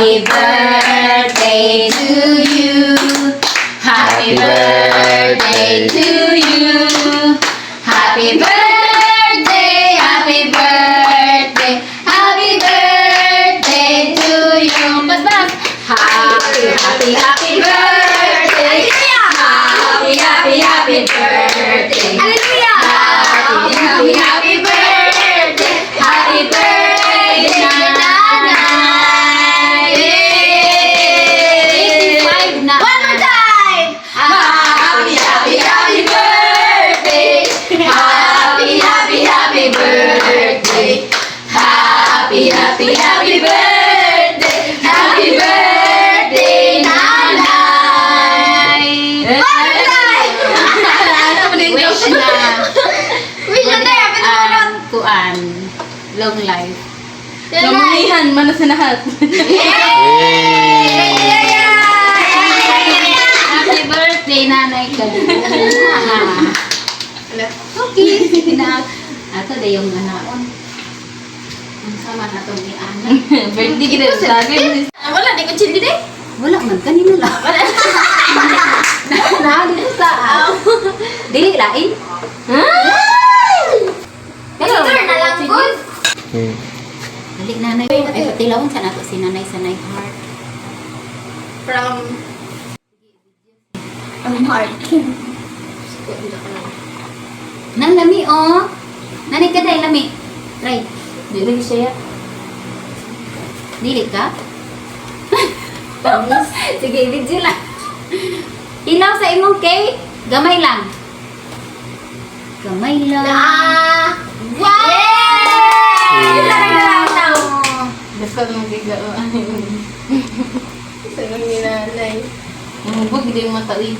Happy birthday to you. Happy birthday to you. Happy birthday, happy birthday, happy birthday to you. Mas. Happy, happy birthday. Happy, happy, happy birthday. Hallelujah! Happy, happy birthday. Happy birthday, Nanay. Yay! 85 na. One more time! Happy, happy, happy birthday. Happy, happy, happy birthday. Happy, happy, happy birthday. Happy birthday, Nanay. Wish na. Wish na tayo, pinunod. Kuan. Long life. Lamunihan, manas na lahat. Happy birthday, Nanay Kalina. Okay. Sige na. Ato na yung anaon. Ang sama na itong i-anak. Birthday kita sabi. Wala, di ko chindi din. Wala man, kanina lang. Nahali sa dili lain. Picture na lang, good. Dali, Nanay. Ay, patilawon sa nato si Nanay sa Night Heart. From heart. Nang lami, oh. Nanay ka dahil lami. Try. Dili siya. Dili ka? Sige, video lang. Ilaw sa imong cake. Gamay lang. Gamay lang. Wow! Basta nang gigaan. Sa nang ginanay. Umubog, hindi yung matalin.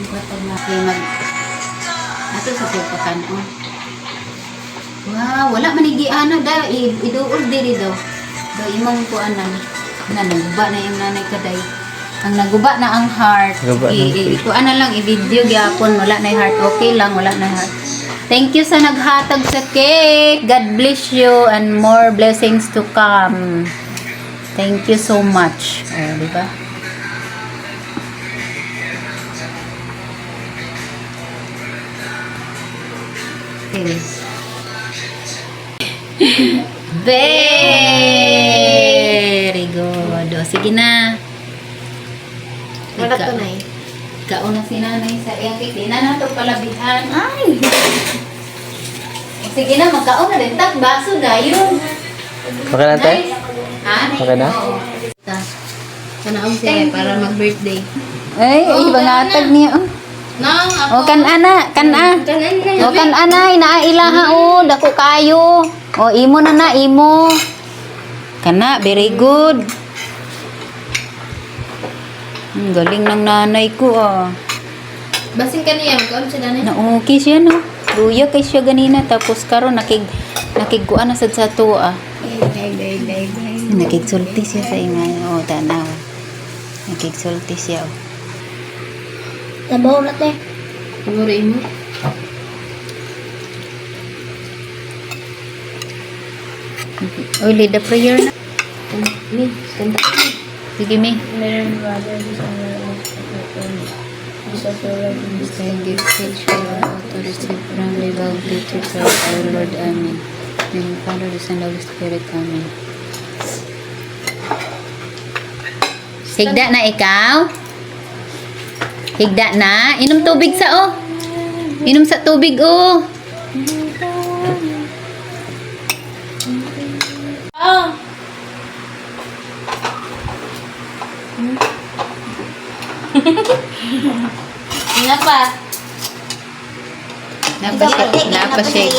Ibatag na kayo mag... Ato sa pagpakan, oh. Wow, wala manigi ano da. Iduol diri daw. Daw imong kuanan. Na naguba na yung nanay kaday. Ang naguba na ang heart. Naguba na. Kuan na lang i-video gyapon, wala na yung heart. Okay lang, wala na yung heart. Thank you sa naghatag sa cake. God bless you and more blessings to come. Thank you so much. Oh, di ba? Okay. Very good. O, sige na. Wala to na eh. Kauna si nanay sa iyang cake. Di na nato palabihan. Ay! O, sige na, magkaon na rin. Tak, baso dayon. Okay na, te? Ha? Okay na? Oo. Kanaong siya para mag-birthday. Ay, ibangatag niya. Nang O, kan-ana, kan-a. O, kan-anay, naailaha o. Dako kayo. O, imo na, imo. Kana, very good. Galing ng nanay ko, ah. Basing ka niya, magkaon siya na. Na-okay siya, no? Luya kay siya ganina. Tapos karon nakiguan na sad sa to, ah. Nakigsulti siya sa ingay. O, tanaw. Nakigsulti siya, oh. Sabaw na te. Paguriin mo. Oy, lead the prayer na. Ni, kanta. Sige, me. Meron brother sa Send gift which we are all to receive from the above to Christ our Lord. Amen. In the Father, the Son, and the Holy Spirit. Amen. Higda na ikaw? Higda na? Inom tubig sa oh. Inom sa tubig oh. Oh! Nga pa. Napa siya.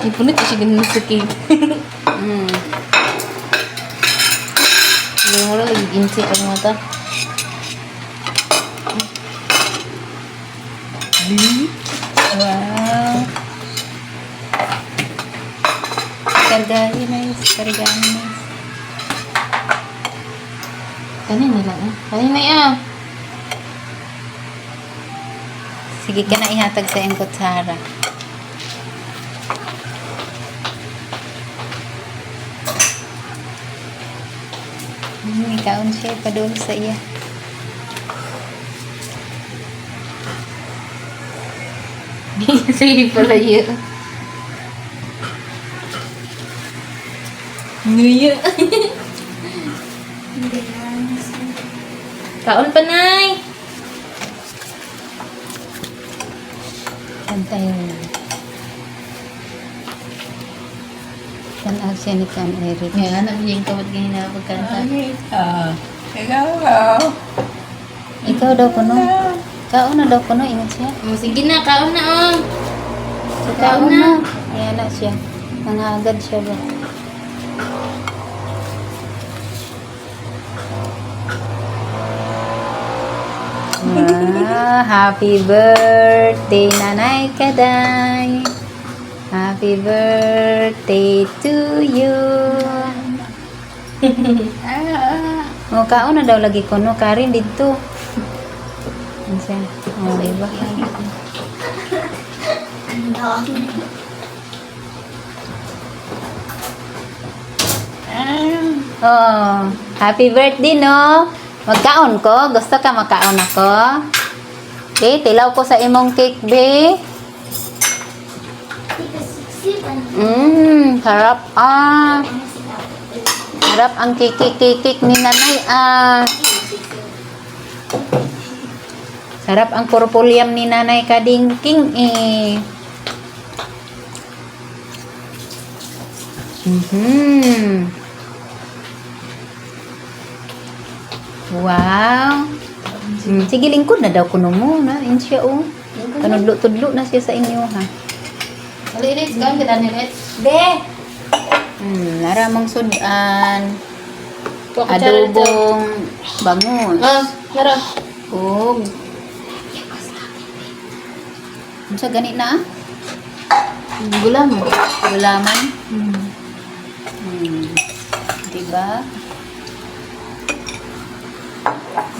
Ipunit siya ganun sa cake. Hindi mo lang lagi ginsi ang mata. Wow. Kargahin na yun. Kargahin na yun. Kanina lang ah. Kanina ah. Sige ka na ihatag sa iyong kutsara. kaon siya padul sa iya. Sige pala yun. Nguya. Kaon pa, Nay. Antay mo. Tanaw siya ni Kan Eric. Nga, anak niya yung kawat ganyan na pagkanta. Ikaw daw kuno. Kaon na daw kuno, ingat siya. Oh, sige na, kaon na, oh. Kaon na. Ayan na siya. Nangagad siya ba? Happy birthday, Nanay Kaday. Happy birthday to you. Oh, kaon na daw lagi ko, no? Karin dito. Ano siya? Oh, diba? Oh, happy birthday, no? Magkaon ko? Gusto ka makaon ako? Okay, tilaw ko sa imong cake, be. Sarap ah. Sarap ang kikik ni nanay ah. Sarap ang purpuliam ni nanay kadingking eh. Wow. Sige, lingkod na daw kuno mo na. Yun siya oh. Tanudlo-tudlo na siya sa inyo ha. Malilit, kaon kita nilit. Be! Naramang sudan. Kuha ka tsara dito. Adobong bangus. Ah, Yara. Oh. Ano siya ganit na ah? Gula mo. Gulaman. Diba?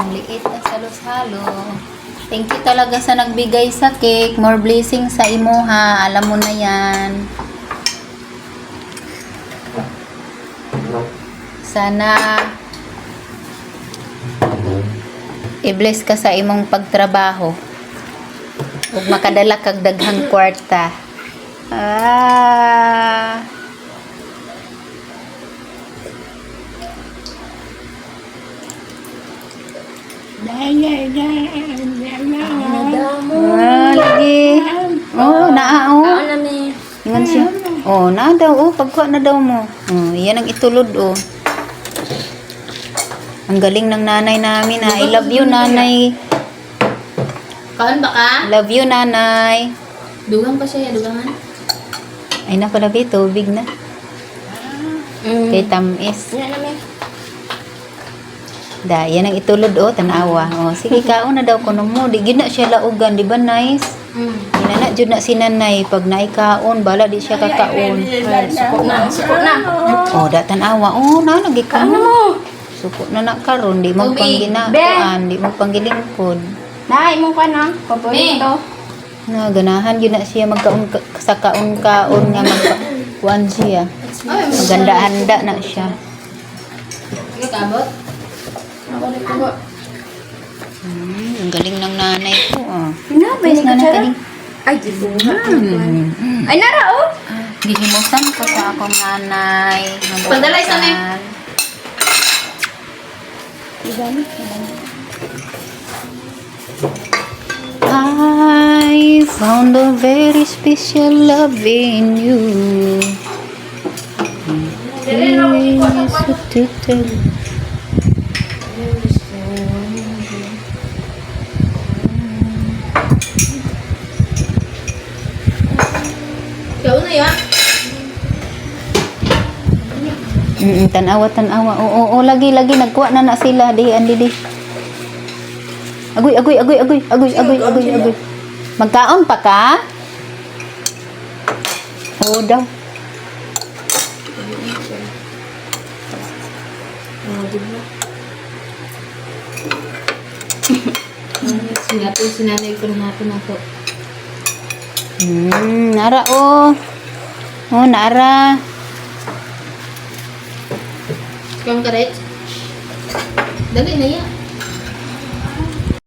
Maliit na salos-halo. Thank you talaga sa nagbigay sa cake. More blessings sa imo ha. Alam mo na yan. Sana i-bless ka sa imong pagtrabaho. Ug makadala kag daghang kwarta. Ah. Lagi. Oh, naa oh. Kaon na ni. Ingan siya. Oh, na daw oh, pagkuha na daw mo. Oh, yan ang itulod oh. Ang galing ng nanay namin ha. I love you nanay. Kaon ba ka? Love you nanay. Dugang pa siya, dugangan. Ay na pala be, tubig na. Kay tamis. Yan na, me. Da, yan ang itulod oh, tanawa. Oh, sige kaon na daw kuno mo. Di gyud na siya laugan, di ba nice? Inana jud na si nanay pag naikaon, bala di siya kakaon. Suko na, suko na. Oh, da tanawa. Oh, na lagi ka mo. Suko na karon, di mo Ubi, pangginaan, di mo panggilingkod. Nay, mo ka na. Paborito. Na ganahan yun na siya magkaon sa kaon-kaon nga magkuan siya. Maganda-handa na siya. Ikaw kabot? Ang galing ng nanay ko. Ah. Pinabay ni Nanay kutsara. kaling Ay, ay, nara, oh. gihimutan ko sa akong nanay. Padala isa na I found a very special love in you. Kaon na yan. Tanawa. Oo, lagi nagkuha na sila di andi di. Agoy. Magkaon pa ka? Oo daw. Sinanay ko na natin ako. Nara oh. Oh, nara. Kaon ka rin? Dali na yan.